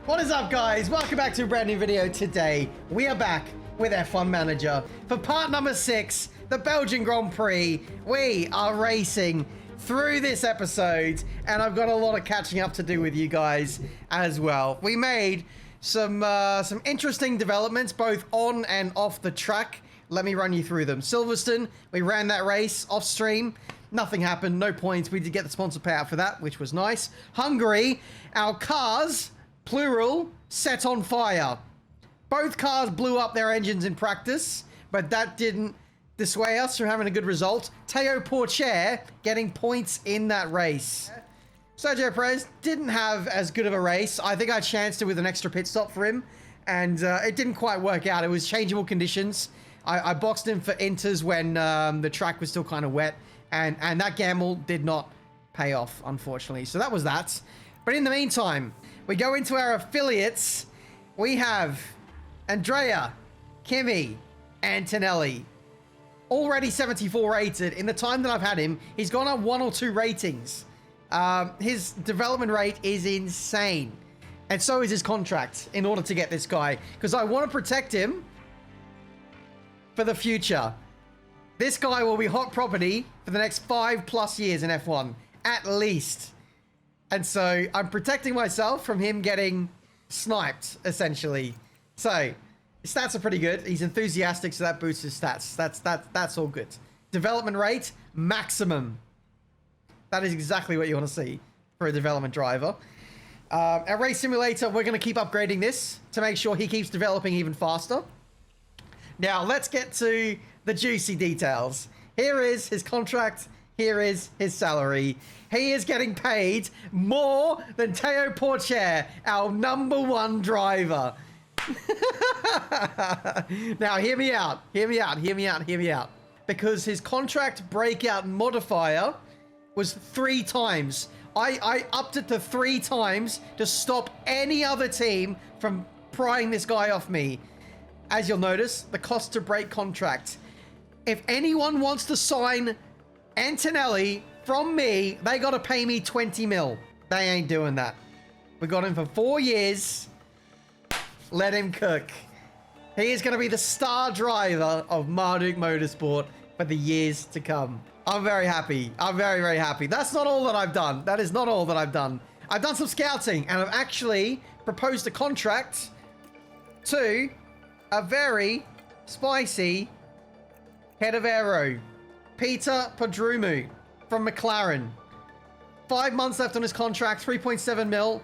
What is up, guys? Welcome back to a brand new video. Today we are back with F1 Manager for part number 6, the Belgian Grand Prix. We are racing through this episode and I've got a lot of catching up to do with you guys as well. We made some interesting developments both on and off the track. Let me run you through them. Silverstone, we ran that race off stream. Nothing happened, no points. We did get the sponsor payout for that, which was nice. Hungary, our cars, plural, set on fire. Both cars blew up their engines in practice, but that didn't dissuade us from having a good result. Théo Pourchaire getting points in that race. Sergio Perez didn't have as good of a race. I think I chanced it with an extra pit stop for him, and it didn't quite work out. It was changeable conditions. I boxed him for inters when the track was still kind of wet, and that gamble did not pay off, unfortunately. So that was that. But in the meantime, we go into our affiliates. We have Andrea, Kimi, Antonelli. Already 74 rated. In the time that I've had him, he's gone up 1 or 2 ratings. His development rate is insane. And so is his contract in order to get this guy. Because I want to protect him for the future. This guy will be hot property for the next 5+ years in F1. At least. And so I'm protecting myself from him getting sniped, essentially. So his stats are pretty good. He's enthusiastic, so that boosts his stats. That's all good. Development rate, maximum. That is exactly what you want to see for a development driver. Our race simulator, we're going to keep upgrading this to make sure he keeps developing even faster. Now, let's get to the juicy details. Here is his contract. Here is his salary. He is getting paid more than Théo Pourchaire, our #1 driver. Now, hear me out. Hear me out. Hear me out. Hear me out. Because his contract breakout modifier was 3 times. I upped it to 3 times to stop any other team from prying this guy off me. As you'll notice, the cost to break contract. If anyone wants to sign Antonelli from me, they got to pay me 20 mil. They ain't doing that. We got him for 4 years. Let him cook. He is going to be the star driver of Marduk Motorsport for the years to come. I'm very happy. I'm very, very happy. That's not all that I've done. That is not all that I've done. I've done some scouting and I've actually proposed a contract to a very spicy head of aero, Peter Podrumu from McLaren. 5 months left on his contract, 3.7 mil.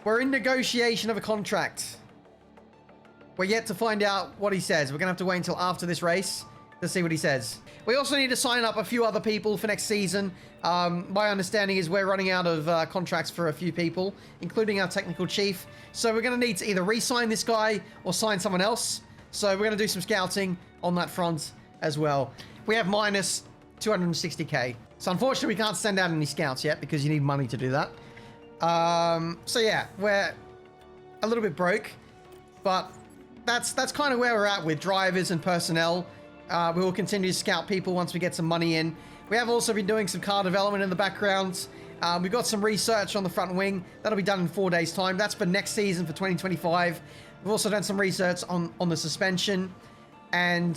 We're in negotiation of a contract. We're yet to find out what he says. We're going to have to wait until after this race to see what he says. We also need to sign up a few other people for next season. My understanding is we're running out of contracts for a few people, including our technical chief. So we're going to need to either re-sign this guy or sign someone else. So we're going to do some scouting on that front as well. We have minus 260k. So unfortunately, we can't send out any scouts yet because you need money to do that. So yeah, we're a little bit broke, but that's kind of where we're at with drivers and personnel. We will continue to scout people once we get some money in. We have also been doing some car development in the background. We've got some research on the front wing. That'll be done in 4 days' time. That's for next season, for 2025. We've also done some research on the suspension. And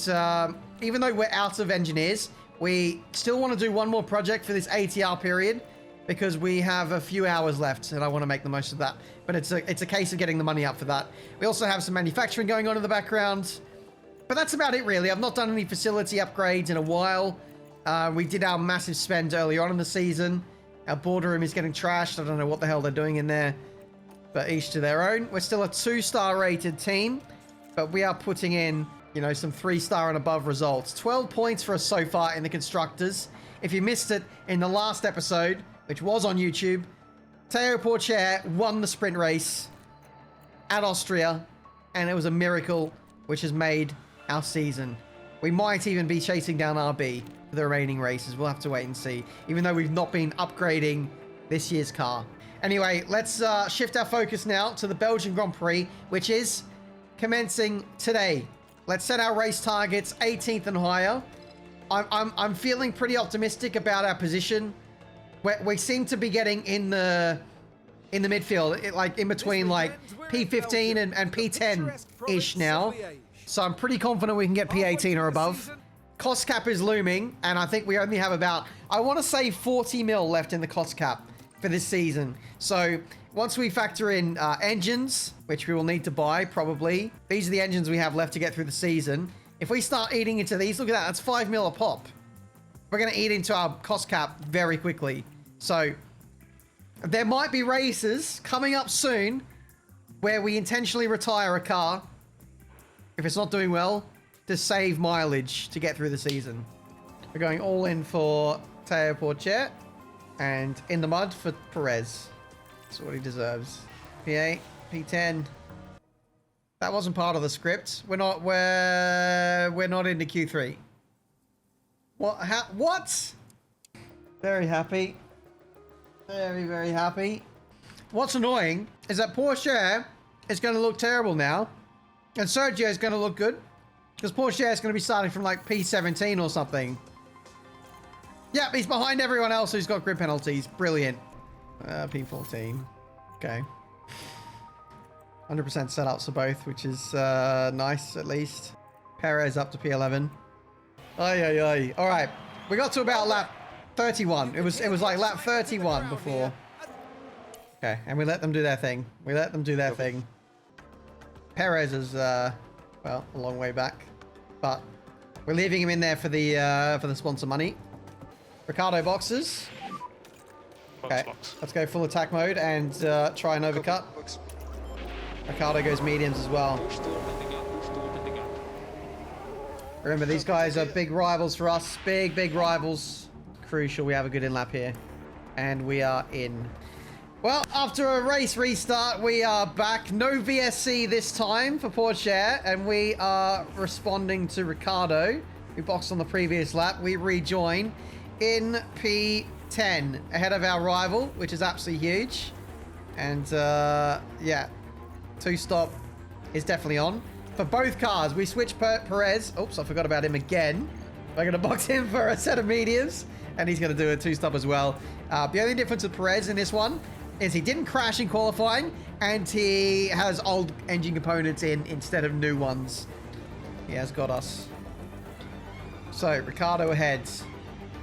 even though we're out of engineers, we still want to do one more project for this ATR period because we have a few hours left and I want to make the most of that. But it's a case of getting the money up for that. We also have some manufacturing going on in the background. But that's about it, really. I've not done any facility upgrades in a while. We did our massive spend earlier on in the season. Our boardroom is getting trashed. I don't know what the hell they're doing in there. But each to their own. We're still a 2-star rated team. But we are putting in, you know, some 3-star and above results. 12 points for us so far in the Constructors. If you missed it in the last episode, which was on YouTube, Théo Pourchaire won the sprint race at Austria. And it was a miracle which has made our season. We might even be chasing down RB for the remaining races. We'll have to wait and see, even though we've not been upgrading this year's car. Anyway, let's shift our focus now to the Belgian Grand Prix, which is commencing today. Let's set our race targets 18th and higher. I'm feeling pretty optimistic about our position. We seem to be getting in the in the midfield, like in between like P15 and P10-ish now. So I'm pretty confident we can get P18 or above. Cost cap is looming, and I think we only have about, I want to say 40 mil left in the cost cap for this season. So once we factor in engines, which we will need to buy probably, these are the engines we have left to get through the season. If we start eating into these, look at that, that's 5 mil a pop. We're going to eat into our cost cap very quickly. So there might be races coming up soon where we intentionally retire a car, if it's not doing well, to save mileage to get through the season. We're going all in for Tiametmarduk and in the mud for Perez. That's what he deserves. P8, P10. That wasn't part of the script. We're not into Q3. What? Very happy. Very, very happy. What's annoying is that Porsche is going to look terrible now. And Sergio is going to look good. Because Porsche is going to be starting from like P17 or something. Yep, he's behind everyone else who's got grid penalties. Brilliant. P14. Okay. 100% setups for both, which is nice at least. Perez up to P11. Ay. All right. We got to about lap 31. It was like lap 31 before. Okay, and we let them do their thing. Perez is well, a long way back, but we're leaving him in there for the sponsor money. Ricardo boxes. Okay, let's go full attack mode and try and overcut. Ricardo goes mediums as well. Remember, these guys are big rivals for us. Big rivals. Crucial we have a good in lap here. And we are in. Well, after a race restart, we are back. No VSC this time for Porsche. And we are responding to Ricardo, who boxed on the previous lap. We rejoin in P10 ahead of our rival, which is absolutely huge. And yeah, two-stop is definitely on. For both cars, we switched Perez. Oops, I forgot about him again. We're going to box him for a set of mediums, and he's going to do a two-stop as well. The only difference with Perez in this one is he didn't crash in qualifying, and he has old engine components in instead of new ones. He has got us. So, Ricardo ahead.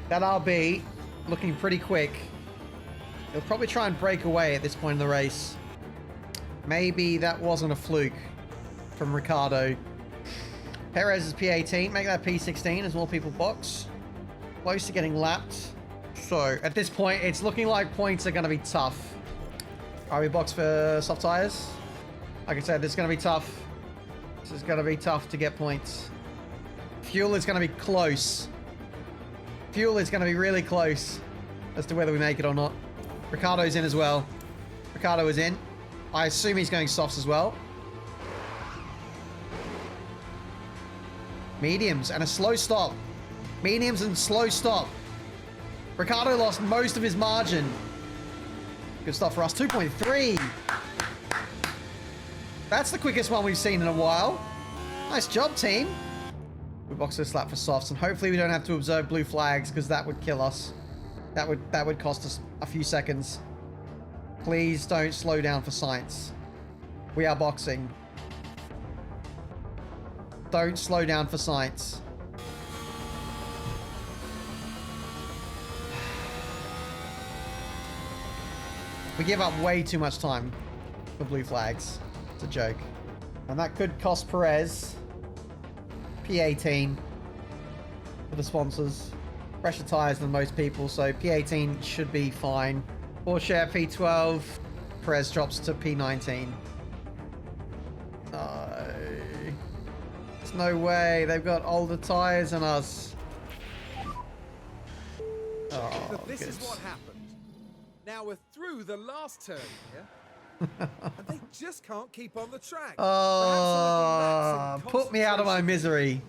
That RB looking pretty quick. He'll probably try and break away at this point in the race. Maybe that wasn't a fluke from Ricardo. Perez is P18. Make that P16 as more people box. Close to getting lapped. So, at this point, it's looking like points are going to be tough. Are we boxed for soft tires? Like I said, this is going to be tough. This is going to be tough to get points. Fuel is going to be close. Fuel is going to be really close as to whether we make it or not. Ricardo's in as well. Ricardo is in. I assume he's going softs as well. Mediums and a slow stop. Mediums and slow stop. Ricardo lost most of his margin. Good stuff for us. 2.3. That's the quickest one we've seen in a while. Nice job, team. We box this lap for softs, and hopefully we don't have to observe blue flags, because that would kill us. That would cost us a few seconds. Please don't slow down for science. We are boxing. Don't slow down for science. We give up way too much time for blue flags. It's a joke. And that could cost Perez P18 for the sponsors. Fresher tires than most people, so P18 should be fine. Porsche P12. Perez drops to P19. No. There's no way. They've got older tires than us. Oh, but this is what happened. Now we're through the last turn here, and they just can't keep on the track. Oh, put me out of my misery.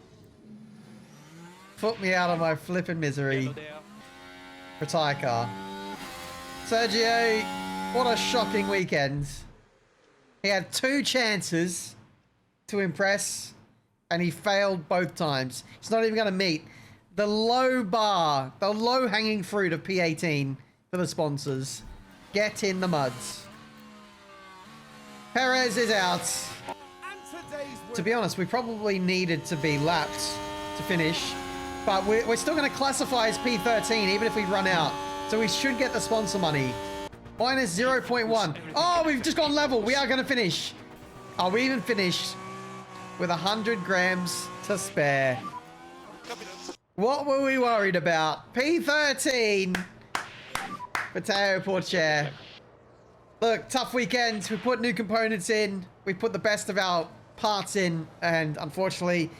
Put me out of my flipping misery. Retire car. Sergio, what a shocking weekend. He had 2 chances to impress, and he failed both times. He's not even going to meet the low bar, the low hanging fruit of P18 for the sponsors. Get in the muds. Perez is out. And today's To be honest, we probably needed to be lapped to finish, but we're still going to classify as P13 even if we run out. So we should get the sponsor money. Minus 0.1. Oh, we've just gone level. We are going to finish. Oh, we even finished with 100 grams to spare. What were we worried about? P13 for Teo Porcher. Look, tough weekend. We put new components in. We put the best of our parts in, and unfortunately,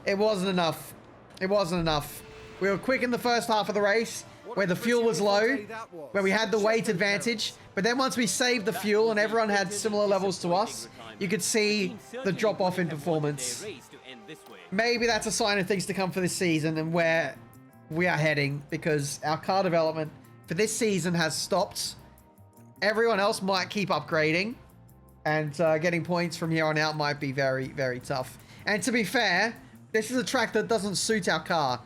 it wasn't enough. It wasn't enough. We were quick in the first half of the race, where the fuel was low, where we had the weight advantage. But then once we saved the fuel and everyone had similar levels to us, you could see the drop off in performance. Maybe that's a sign of things to come for this season and where we are heading, because our car development for this season has stopped. Everyone else might keep upgrading, and getting points from here on out might be very, very tough. And to be fair, this is a track that doesn't suit our car.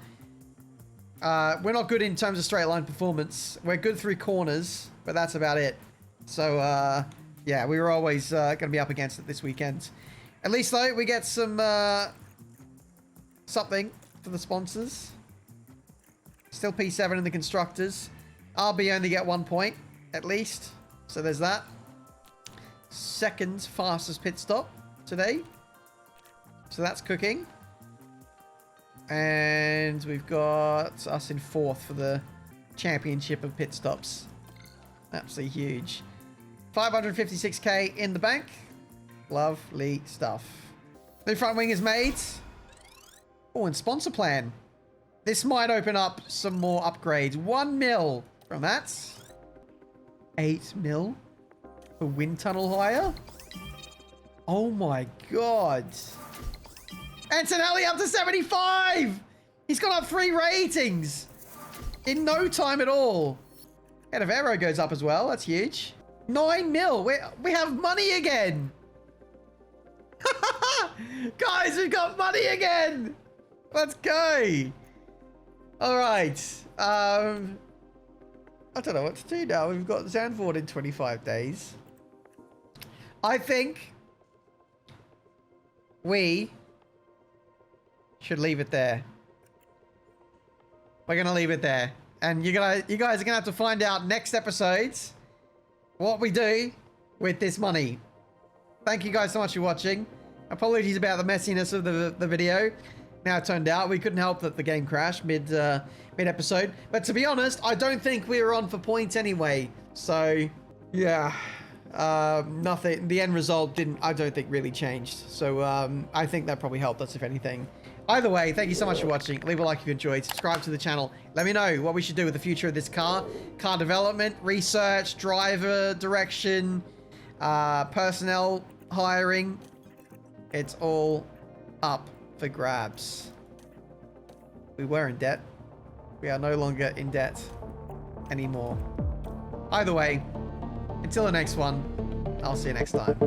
We're not good in terms of straight line performance. We're good through corners, but that's about it. So, yeah, we were always going to be up against it this weekend. At least, though, we get some something for the sponsors. Still P7 in the constructors. RB only get 1 point, at least. So there's that. Second fastest pit stop today. So that's cooking. And we've got us in 4th for the championship of pit stops. Absolutely huge. 556k in the bank. Lovely stuff. New front wing is made. Oh, and sponsor plan. This might open up some more upgrades. 1 mil from that. 8 mil for wind tunnel hire. Oh my god. Antonelli up to 75! He's got up 3 ratings in no time at all. Head of Aero goes up as well. That's huge. 9 mil. We have money again. Guys, we've got money again. Let's go. All right. I don't know what to do now. We've got Zandvoort in 25 days. I think we should leave it there. We're gonna leave it there, and you guys are gonna have to find out next episodes what we do with this money. Thank you guys so much for watching. Apologies about the messiness of the video. Now it turned out we couldn't help that the game crashed mid episode. But to be honest, I don't think we were on for points anyway. So yeah, nothing. The end result I don't think really changed. So I think that probably helped us, if anything. Either way, thank you so much for watching. Leave a like if you enjoyed. Subscribe to the channel. Let me know what we should do with the future of this car. Car development, research, driver direction, personnel hiring. It's all up for grabs. We were in debt. We are no longer in debt anymore. Either way, until the next one, I'll see you next time.